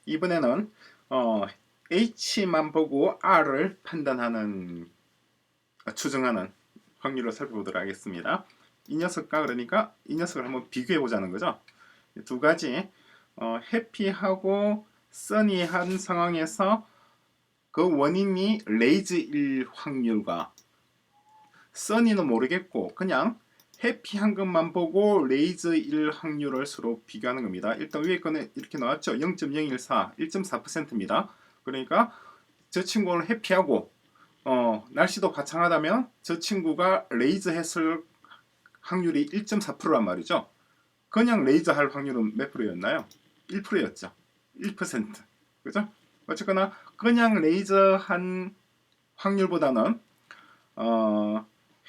이번에는 H만 보고 R을 추정하는 확률을 살펴보도록 하겠습니다. 이 녀석과 그러니까 이 녀석을 한번 비교해 보자는 거죠. 두 가지 해피하고 써니한 상황에서 그 원인이 레이즈일 확률과 써니는 모르겠고 그냥 해피한 것만 보고 레이즈일 확률을 서로 비교하는 겁니다. 일단 위에 거는 이렇게 나왔죠. 0.014, 1.4%입니다. 그러니까 저 친구는 해피하고 날씨도 화창하다면 저 친구가 레이즈 했을 확률이 1.4%란 말이죠. 그냥 레이저 할 확률은 몇 프로였나요? 1%였죠. 1%. 그죠? 어쨌거나 그냥 레이저 한 확률보다는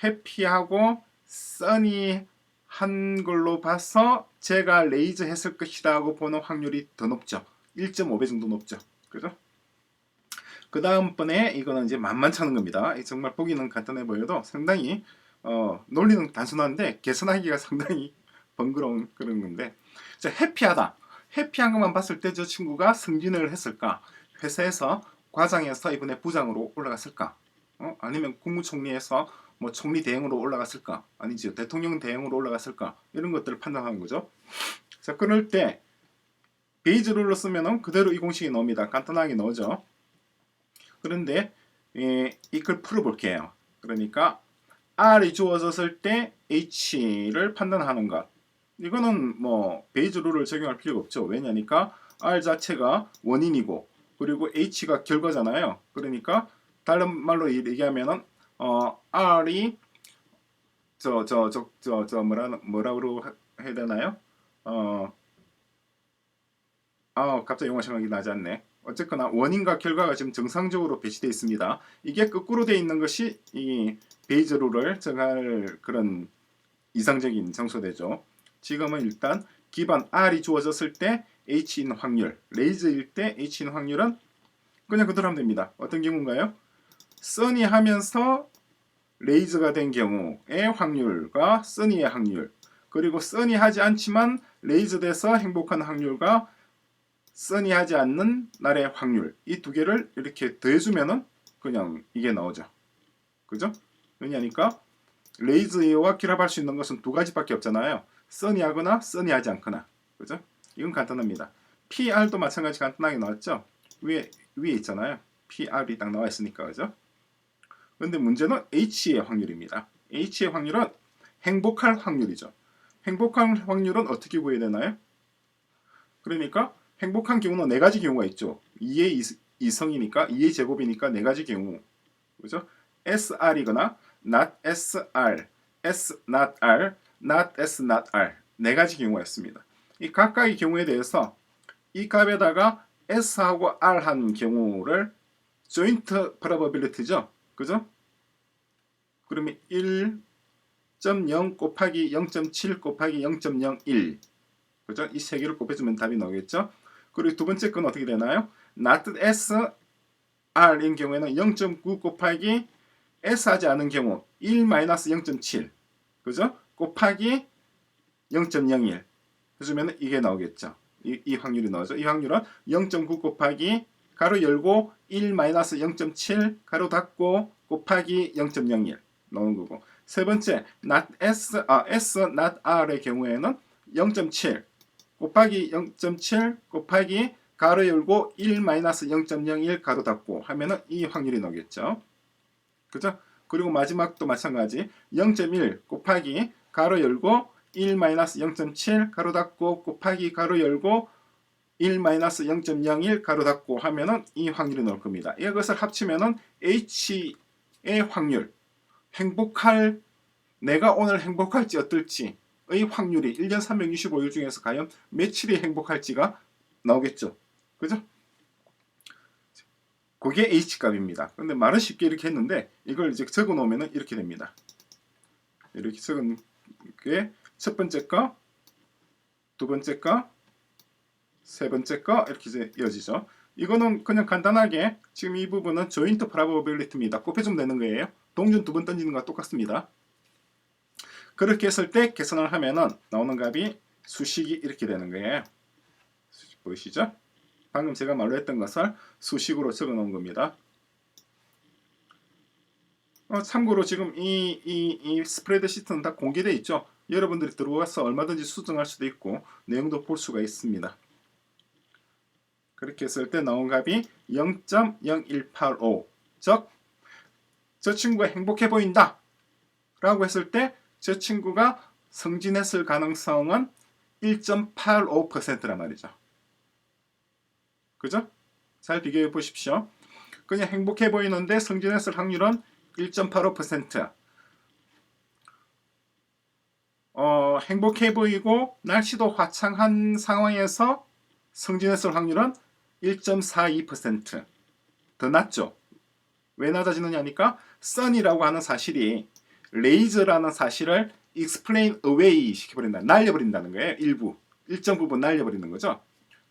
해피하고 써니한 걸로 봐서 제가 레이저 했을 것이라고 보는 확률이 더 높죠. 1.5배 정도 높죠. 그죠? 그 다음번에 이거는 이제 만만찮은 겁니다. 정말 보기는 간단해 보여도 상당히 논리는 단순한데 계산하기가 상당히 번거로운 그런 건데, 자, 해피하다. 해피한 것만 봤을 때 저 친구가 승진을 했을까? 회사에서 과장에서 이번에 부장으로 올라갔을까? 아니면 국무총리에서 뭐 총리 대행으로 올라갔을까? 아니죠, 대통령 대행으로 올라갔을까? 이런 것들을 판단하는 거죠. 자, 그럴 때 베이즈 룰로 쓰면은 그대로 이 공식이 나옵니다. 간단하게 나오죠. 그런데 이걸 풀어볼게요. 그러니까 R이 주어졌을 때 H를 판단하는 것. 이거는 뭐 베이즈 룰을 적용할 필요가 없죠. 왜냐니까 R 자체가 원인이고 그리고 H가 결과잖아요. 그러니까 다른 말로 얘기하면은 R이 뭐라고 해야 되나요? 갑자기 영어 생각이 나지 않네. 어쨌거나 원인과 결과가 지금 정상적으로 배치되어 있습니다. 이게 거꾸로 되어 있는 것이 이 베이즈 룰을 정할 그런 이상적인 정소되죠. 지금은 일단 기반 R이 주어졌을 때 H인 확률, 레이즈일 때 H인 확률은 그냥 그대로 하면 됩니다. 어떤 경우인가요? 써니 하면서 레이즈가 된 경우의 확률과 써니의 확률, 그리고 써니 하지 않지만 레이즈 돼서 행복한 확률과 써니하지 않는 날의 확률, 이 두 개를 이렇게 더해주면은 그냥 이게 나오죠. 그죠? 왜냐니까 레이즈와 결합할 수 있는 것은 두 가지밖에 없잖아요. 써니하거나 써니하지 않거나. 그죠? 이건 간단합니다. PR도 마찬가지 간단하게 나왔죠? 위에 있잖아요. PR이 딱 나와 있으니까. 그죠? 근데 문제는 H의 확률입니다. H의 확률은 행복할 확률이죠. 행복한 확률은 어떻게 구해야 되나요? 그러니까 행복한 경우는 네 가지 경우가 있죠. 2의 2성이니까 2의 제곱이니까 네 가지 경우. 그죠? SR이거나 not SR, S not R, not S not R. 네 가지 경우가 있습니다. 이 각각의 경우에 대해서 이 값에다가 S하고 R 한 경우를 joint probability죠. 그죠? 그러면 1.0 곱하기 0.7 곱하기 0.01. 그죠? 이 세 개를 곱해주면 답이 나오겠죠? 그리고 두 번째 건 어떻게 되나요? not S, R인 경우에는 0.9 곱하기 S 하지 않은 경우 1-0.7 그죠? 곱하기 0.01 해주면 이게 나오겠죠. 이 확률이 나오죠. 이 확률은 0.9 곱하기 가로 열고 1-0.7 가로 닫고 곱하기 0.01 나오는 거고, 세 번째 not S not R의 경우에는 0.7 곱하기 0.7 곱하기 가로 열고 1-0.01 가로 닫고 하면은 이 확률이 나오겠죠. 그죠? 그리고 마지막도 마찬가지 0.1 곱하기 가로 열고 1-0.7 가로 닫고 곱하기 가로 열고 1-0.01 가로 닫고 하면은 이 확률이 나올 겁니다. 이것을 합치면은 H의 확률, 내가 오늘 행복할지 어떨지 의 확률이 1년 365일 중에서 과연 며칠이 행복할지가 나오겠죠. 그죠? 그게 H값입니다. 근데 말은 쉽게 이렇게 했는데 이걸 이제 적어 놓으면 이렇게 됩니다. 이렇게 적은 게 첫 번째 거, 두 번째 거, 세 번째 거 이렇게 이제 이어지죠. 이거는 그냥 간단하게 지금 이 부분은 joint probability입니다. 곱해주면 되는 거예요. 동전 두 번 던지는 거와 똑같습니다. 그렇게 했을 때 계산을 하면은 나오는 값이 수식이 이렇게 되는 거예요. 보이시죠? 방금 제가 말로 했던 것을 수식으로 적어 놓은 겁니다. 참고로 지금 이 스프레드시트는 다 공개되어 있죠. 여러분들이 들어와서 얼마든지 수정할 수도 있고 내용도 볼 수가 있습니다. 그렇게 했을 때 나온 값이 0.0185, 즉 저 친구가 행복해 보인다 라고 했을 때 저 친구가 승진했을 가능성은 1.85%란 말이죠. 그죠? 잘 비교해 보십시오. 그냥 행복해 보이는데 승진했을 확률은 1.85%. 행복해 보이고 날씨도 화창한 상황에서 승진했을 확률은 1.42%. 더 낮죠? 왜 낮아지느냐니까 sun이라고 하는 사실이 레이저라는 사실을 explain away 시켜버린다. 날려버린다는 거예요. 일정 부분 날려버리는 거죠.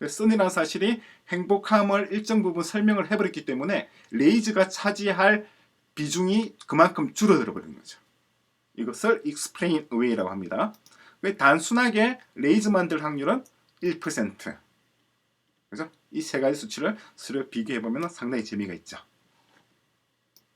sun이라는 사실이 행복함을 일정 부분 설명을 해버렸기 때문에 레이저가 차지할 비중이 그만큼 줄어들어 버리는 거죠. 이것을 explain away라고 합니다. 단순하게 레이저만 들 확률은 1%. 그죠? 이 세 가지 수치를 서로 비교해 보면 상당히 재미가 있죠.